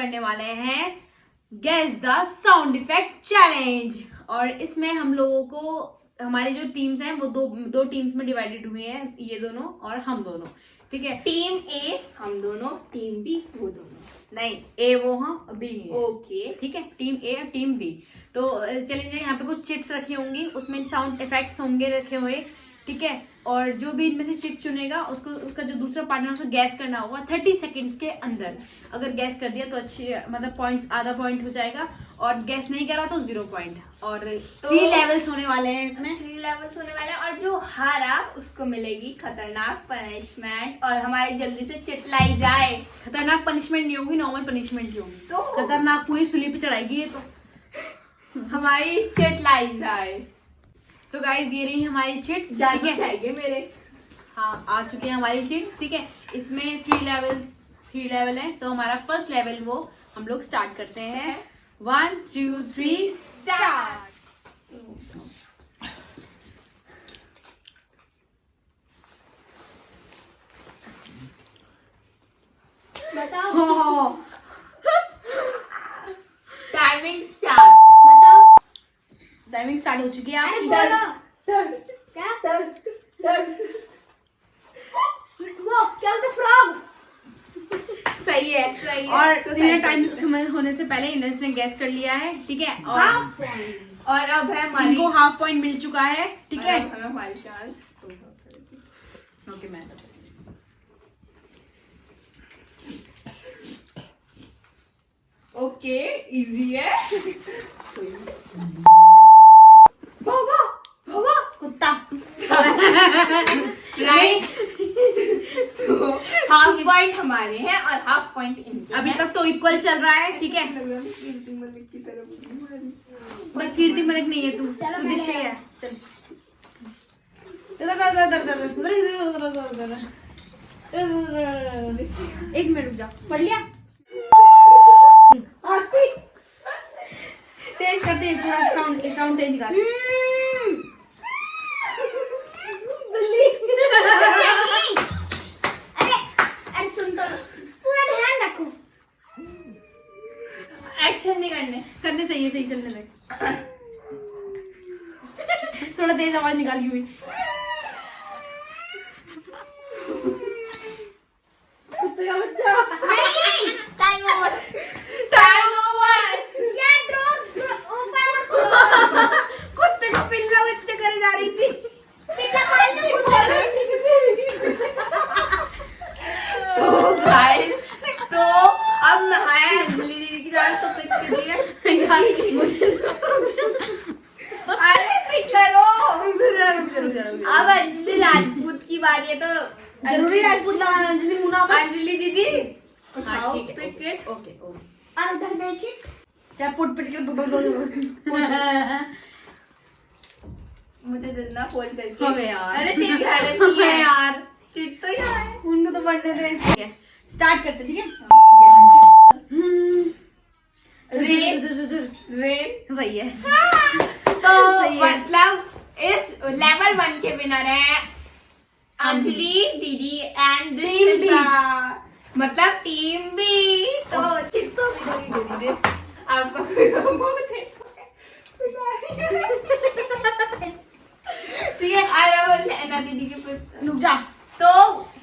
करने वाले हैं guess the sound effect challenge. और इसमें हम लोगों को, हमारी जो टीम्स हैं वो दो टीम्स में डिवाइडेड हुए हैं, ये दोनों और हम दोनों, ठीक है। टीम ए हम दोनों, टीम बी वो दोनों। नहीं, ए वो हाँ, बी ओके, ठीक है। टीम ए और टीम बी। तो चलिए, यहाँ पे कुछ चिट्स रखी होंगी, उसमें साउंड इफेक्ट्स होंगे रखे हुए, ठीक है। और जो भी इनमें से चिट चुनेगा उसका जो दूसरा पार्टनर उसको गैस करना होगा 30 सेकंड्स के अंदर। अगर गैस कर दिया तो अच्छी, मतलब पॉइंट्स, आधा पॉइंट हो जाएगा, और गैस नहीं करा तो 0 पॉइंट। और 3 लेवल्स होने वाले हैं इसमें, 3 लेवल्स होने वाले हैं। और जो हारा उसको मिलेगी खतरनाक पनिशमेंट, और हमारी जल्दी से चिट लाई जाए। खतरनाक पनिशमेंट नहीं होगी, नॉर्मल पनिशमेंट ही होगी। तो खतरनाक पूरी सुली पे चढ़ाएगी ये तो। हमारी चिट लाई जाए। सो गाइज, ये रही हमारी चिट्स, ठीक है। मेरे हाँ, आ चुके हैं हमारी चिट्स, ठीक है। इसमें 3 लेवल है। तो हमारा फर्स्ट लेवल वो हम लोग स्टार्ट करते हैं। 1 2 3 स्टार्ट। बताओ। Timing start. बताओ। टाइमिंग स्टार्ट हो चुकी है आपकी। क्या? वो क्या होता है? फ्रॉग। सही है, सही है। और इन्हें टाइम होने से पहले इन्हें ने गैस कर लिया है, ठीक है। और अब है हमारी, इनको हाफ पॉइंट मिल चुका है, ठीक है। हमारी चांस। ओके, मैं ओके, इजी है। कुत्ता। राइट। तो हाफ पॉइंट हमारे हैं और हाफ पॉइंट इनके। अभी तक तो इक्वल चल रहा है, ठीक है। कीर्ति मलिक की तरफ। बस कीर्ति मलिक नहीं है तू दिशा है। चल, एक मिनट रुक जा। पढ़ लिया? तेज करते हैं, थोड़ा साउंड तेज कर। अरे सुन तो, पूरा ध्यान रखो। एक्शन नहीं करने सही चलने लगे। थोड़ा तेज आवाज निकाली हुई। कुत्ते का बच्चा। Time over. ये ड्रॉप ऊपर। कुत्ते को पिल्ला बच्चा करे जा रही थी। पिल्ला पाल के तो गाइस, तो अब मैं अंजलि दीदी की जान तो पिक कर दी है। मुझे अरे पिक करो। अब अंजलि राजपूत की बारी है, तो जरूरी राजपूत लगाना। अंजलि मुना बस। अंजलि दीदी हाँ, ठीक है। Pick it. ओके। और उधर देखिए, क्या पुट पिट कर मुझे देना फोल्ड करके। अबे यार। अरे चिट है यार, चिट तो यहाँ है। उनको तो पढ़ने दे, ठीक है। स्टार्ट करते, ठीक है। रेन सही है। तो सही है। मतलब इस लेवल 1 के विनर है अंजलि दीदी एंड दिशिता, मतलब टीम बी। तो चिट तो दीदी आपको ठीक है। आया दीदी के पास रुक जा। तो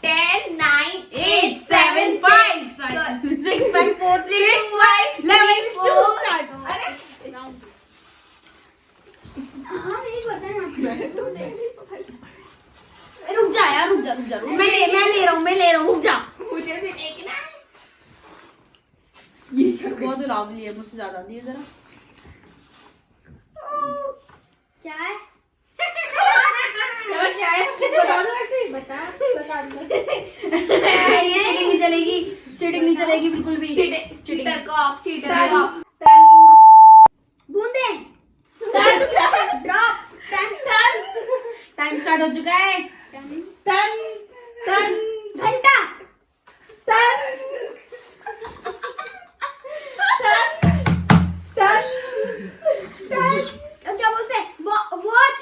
10 9 8 7 5 6 5 4 3 2 1 लेवल 2 स्टार्ट। अरे रुक जा यार, रुक जा। मैं ले रहा हूँ, रुक जा। मुझे भी एक ना, ये बहुत लाभली है, मुझसे ज्यादा दी है जरा। क्या है? क्या है? बता दो। चीटिंग नहीं चलेगी बिल्कुल भी। चीटर को बूंदे ड्रॉप। टाइम स्टार्ट हो चुका है। घंटा। क्या बोलते हैं? वॉच।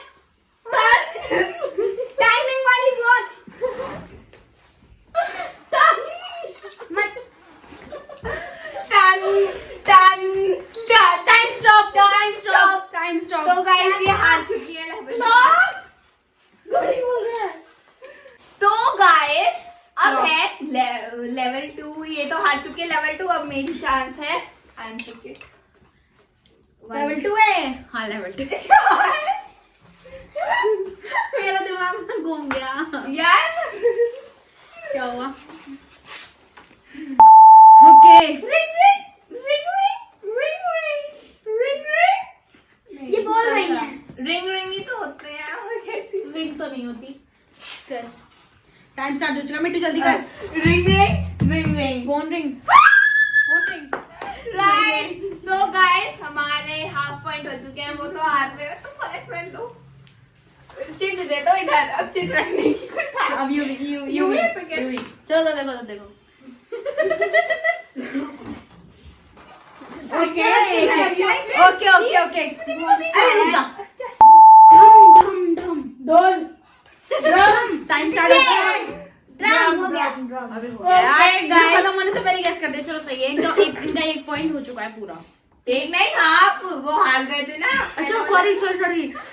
टाइमिंग वाली वॉच। टाइम तो गाइस ये हार चुकी है तो गाइस अब है लेवल 2। ये तो हार चुकी है लेवल 2। अब मेरी चांस है। लेवल 2 है। हाँ लेवल 2 मेरा दिमाग में घूम गया यार। क्या हुआ? ओके ये बोल रही है। रिंग ही तो होते हैं और कैसी रिंग तो नहीं होती। कर टाइम स्टार्ट हो चुका। मिट्टी जल्दी कर। Ring phone ring right. तो गाइस हमारे हाफ पॉइंट हो चुके हैं। वो तो हार गए। तुम पनिशमेंट दो। चिट दे दो इधर। अब चिट रखने की कोई अब यू चलो तो देखो ओके अरे रुक जा। धम धम ढोल ड्रम। टाइम स्टार्ट हो गया। ड्रम हो गया। अभी हो गया। खत्म होने से पहले गैस कर दे। चलो सही है। इनका एक पॉइंट हो चुका है पूरा। एक नहीं हाफ। वो हार गए थे ना। अच्छा सॉरी।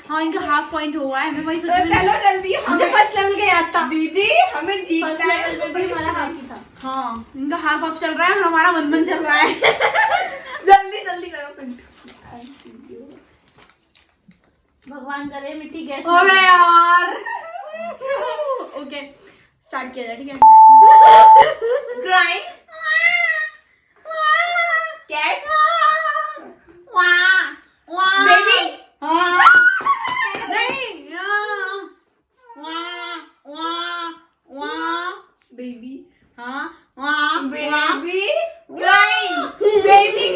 हाँ इनका हाफ पॉइंट हुआ है। मैं वही सोच तो रही चलो जल्दी। मुझे फर्स्ट लेवल का याद था। दीदी हमें जीतना है। हमारा हाफ ही था। हाँ इनका हाफ चल रहा है और हमारा 1-1 चल रहा है। जल्दी करो। भगवान करे मिट्टी गैस हो गया यार। ओके स्टार्ट किया जाए। ठीक है। क्राइम कैट बेबी बेबी हाँ बेबी क्राइम बेबी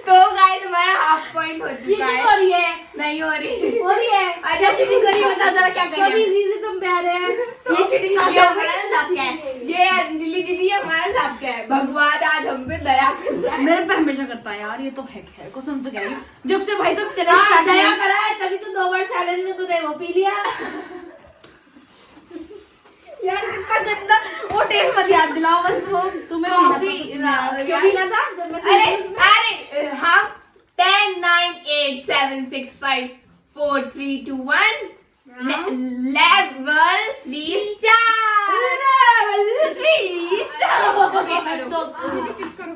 तो गाइस हमारा हाफ पॉइंट हो चुका है। हो रही है। नहीं हो रही है। अच्छा चीटिंग करिए। बताओ जरा क्या करिए। सब इजी से तुम प्यारे हैं। ये चीटिंग हमारा लक है। ये अंजलि दीदी हमारा लक है। भगवान आज हम पे दया कर रहा है। मेरे पे हमेशा करता है यार। ये तो हैक है कसम से कह रही हूँ। जब से भाई साहब चैलेंज स्टार्ट दया करा है तभी तो 2 बार चैलेंज में तूने वो पी लिया। यार कितना गंदा। वो टेस्ट मत याद दिलाओ बस। वो तुम्हें क्यों पीना था जब मैं अरे हम 10 9 8 7 6 5 4 3 2 1 लेवल 3 स्टार्ट।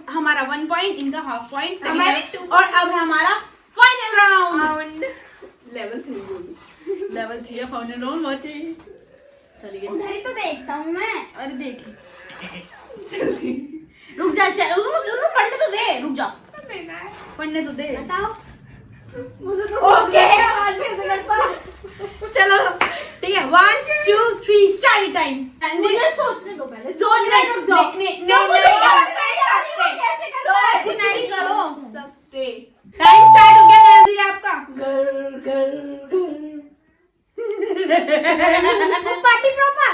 हमारा 1 पॉइंट इनका हाफ पॉइंट हमारे 2 और अब हमारा final round. Level 3 level 3 final round. बहुत ही चलिए। उधर ही तो देखता हूँ मैं। अरे देख रुक जा। उन्होंने पढ़ने तो दे। रुक जा पढ़ने तो दे। बताओ। ओके चलो ठीक है। 1 2 3 स्टार्ट टाइम। मुझे सोचने दो पहले। सोचना रुक जाओ। नहीं करो। सकते टाइम स्टार्ट हो गया। नया दिया आपका। Party proper.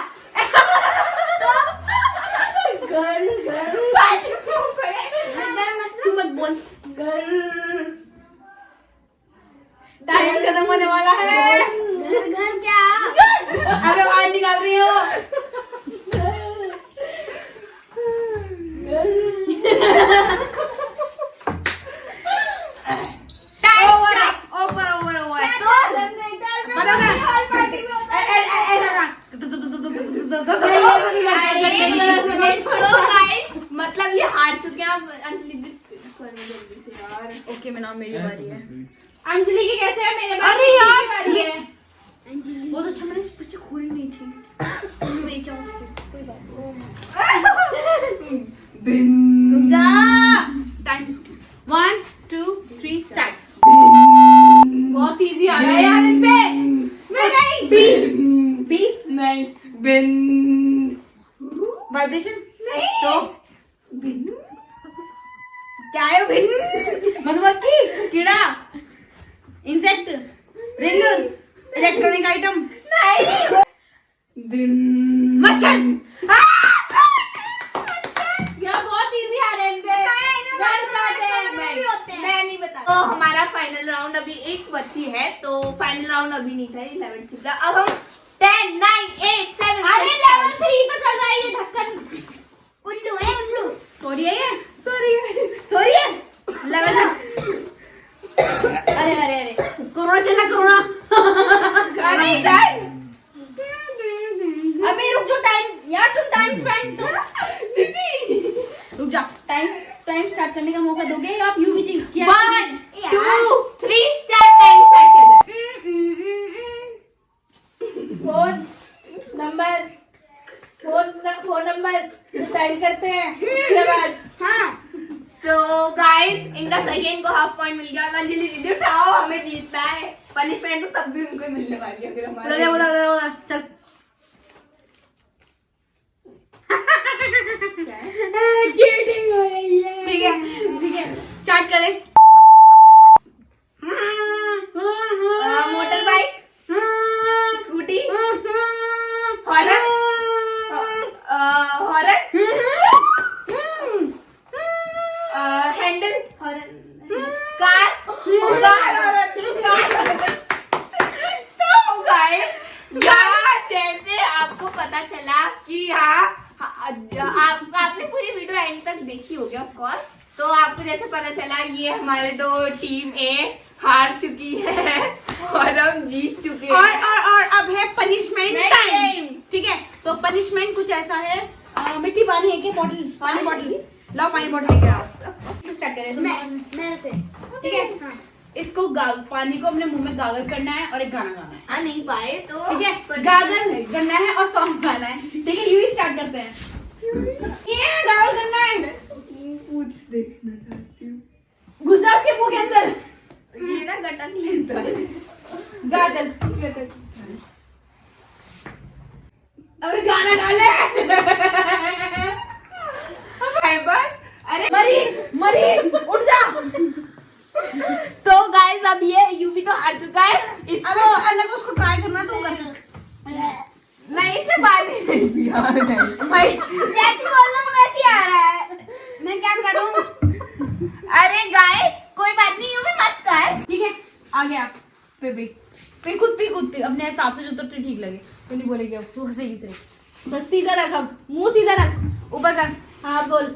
पार्टी प्रॉपर घर मतलब तू मत बोल। टाइम खत्म होने वाला है। घर क्या? अबे आवाज निकाल रही हो। मतलब ये हार चुके हैं। आप अंजलि जल्दी से यार। ओके मैं नाम मेरी बारी है। अंजलि की कैसे है मेरे बारे अरे यार में? अंजलि। वो तो अच्छा मैंने पीछे खोली नहीं थी। मैं क्या कोई बात रुक जा। Time 1 2 3 start. बहुत इजी आ रहा है यार इन पे। नहीं बी नहीं बिन वाइब्रेशन नहीं तो बिन क्या है भिन्न? मधुमक्खी कीड़ा इंसेक्ट रिंग इलेक्ट्रॉनिक आइटम नहीं दिन मच्छर। यार बहुत इजी आ रहा है इन पे। मैं नहीं बता। तो हमारा फाइनल राउंड अभी एक बची है। तो फाइनल राउंड अभी नहीं था। 11 था। अब हम 10 9 8 7 अरे लेवल 3 तो चल रहा है ये ढक्कन। उल्लू है उल्लू। सॉरी है ये सॉरी है लेवल टाइम स्टार्ट करने का मौका दोगे या आप यूं ही किया? 1 2 3 स्टार्ट, टाइम स्टार्ट किया जाए। फोन नंबर डायल करते हैं उसके बाद। हाँ तो गाइस इनका सेकंड को हाफ पॉइंट मिल गया। अंजलि दीदी उठाओ, हमें जीतना है। पनिशमेंट तो तब भी उनको ही मिलने वाली है, फिर हमारे बोला चल। चीटिंग हो रही है। ठीक है स्टार्ट करें। Motor bike, scooty, horn, handle, car. तो गाइस यहाँ जैसे आपको पता चला कि आपने पूरी वीडियो एंड तक देखी होगी ऑफ कोर्स। तो आपको जैसे पता चला ये हमारे दो टीम ए हार चुकी है और हम जीत चुके हैं। और अब है पनिशमेंट टाइम। ठीक है, तो पनिशमेंट कुछ ऐसा है, मिट्टी पानी है कि बॉटल, पानी बॉटल लाओ, पानी बॉटल लेके आओ। स्टार्ट करें तो मेरे से ठीक है। इसको पानी को अपने मुंह में गागल करना है और एक गाना गाना है। नहीं पाए तो ठीक है, गागल करना है और सॉन्ग गाना है। ठीक है, यूं ही स्टार्ट करते हैं। ये गागल करना है, पूछ देखना चाहती हूँ। घुस जा उसके मुंह के अंदर। ये ना गटा नहीं लेता है। गाजल अबे गाना गा ले। अरे मरीज उठ जा। तो गाइस अब ये यूवी तो हार चुका है। इसको अलग उसको ट्राई करना तो कर। नहीं इससे पानी नहीं पिया भाई। जैसी बोल रहा हूँ वैसी आ रहा है, मैं क्या करूँ? अरे गाइस कोई बात नहीं, यूवी मत कर। ठीक है, आगे आप पे खुद पी अपने हिसाब से जो तो ठीक लगे। तू नहीं बोलेगी अब, तू हंसेगी सिर्फ। बस सीधा रख, अब मुंह सीधा रख। ऊपर कर। हाँ बोल।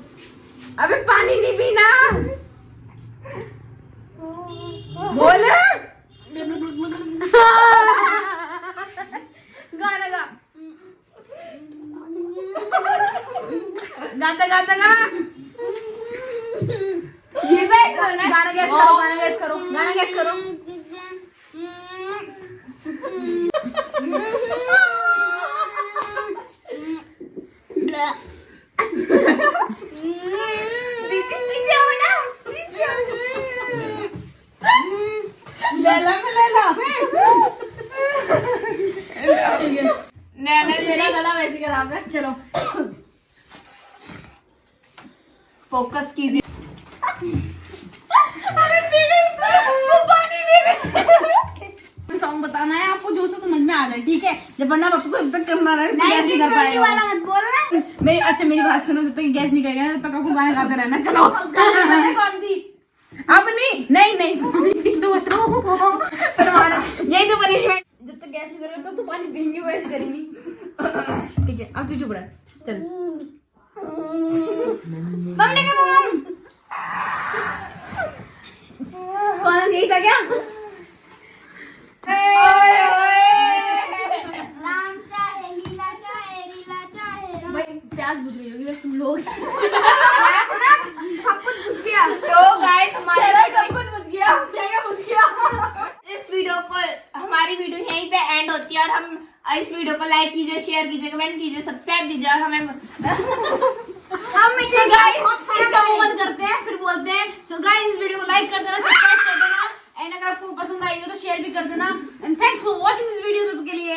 अबे पानी नहीं पीना, बोल। गाना गा, गाता गा। ये बैठ ना गाना गैस करो। दीदी पीछे हो ना, पीछे हो। लैला में लैला। ठीक है, मेरा गला वैसे खराब है। चलो फोकस कीजिए। सॉन्ग बताना है आपको जो समझ में आ जाए। ठीक है, जब वरना आपको जब तक करना रहे गैस नहीं कर वाला पाएगा। मत बोलना। मेरी बात सुनो, जब तक गैस नहीं करेगा तब तक आपको गाना गाते रहना। चलो कौन थी? अब नहीं यही तो पनिशमेंट। जब तक गैस नहीं करेगा तब तो पानी पियेंगे, वो ऐसे करेंगी। ठीक है, अब तू चुप रहा। चल मम्मी का मम्मी कौन यही था क्या? राम चाहे लीला चाहे राम। भाई प्यास बुझ गई होगी तुम लोग। सब कुछ पूछ गया। तो गाइस हमारे सब कुछ बुझ गया। क्या बुझ गया? इस वीडियो को हमारी वीडियो यहीं पे एंड होती है और हम इस वीडियो को लाइक कीजिए, शेयर कीजिए, कमेंट कीजिए, सब्सक्राइब कीजिए और हमें So guys, इसका मूवमेंट करते हैं फिर बोलते हैं। So guys, इस वीडियो को लाइक कर देना, सब्सक्राइब कर देना एंड अगर आपको पसंद आई हो तो शेयर भी कर देना। And thanks for watching this video. तब के लिए